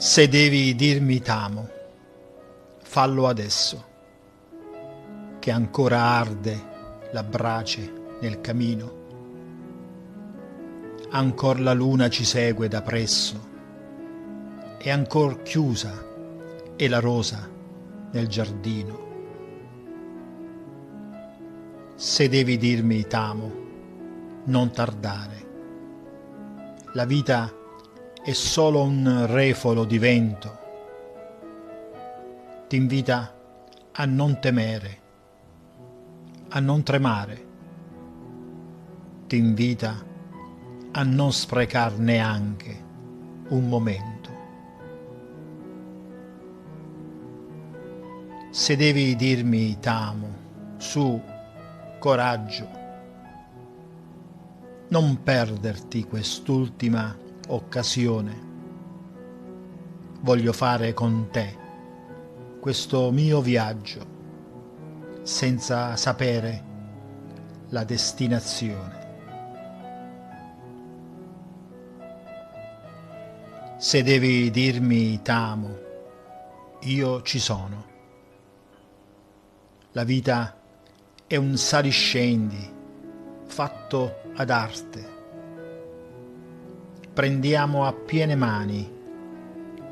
Se devi dirmi t'amo, fallo adesso, che ancora arde la brace nel camino. Ancor la luna ci segue da presso, e ancor chiusa è la rosa nel giardino. Se devi dirmi t'amo, non tardare. La vita è solo un refolo di vento. T'invita a non temere, a non tremare. T'invita a non sprecar neanche un momento. Se devi dirmi t'amo, su, coraggio, non perderti quest'ultima occasione. Voglio fare con te questo mio viaggio senza sapere la destinazione. Se devi dirmi t'amo, io ci sono. La vita è un saliscendi fatto ad arte. Prendiamo a piene mani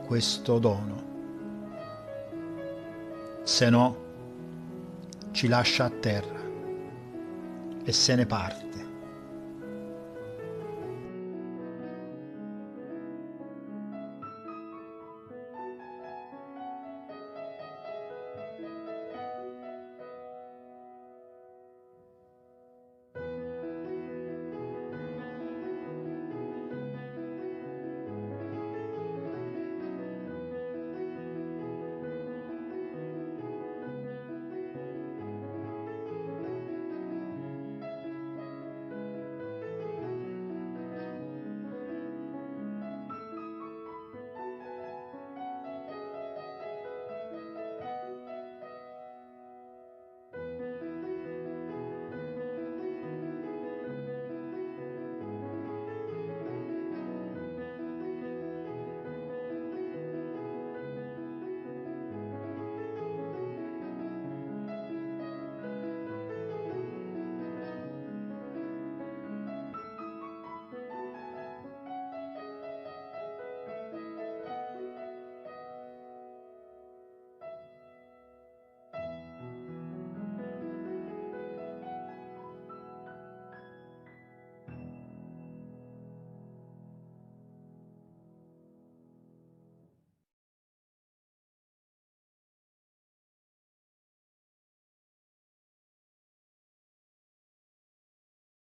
questo dono, se no ci lascia a terra e se ne parte.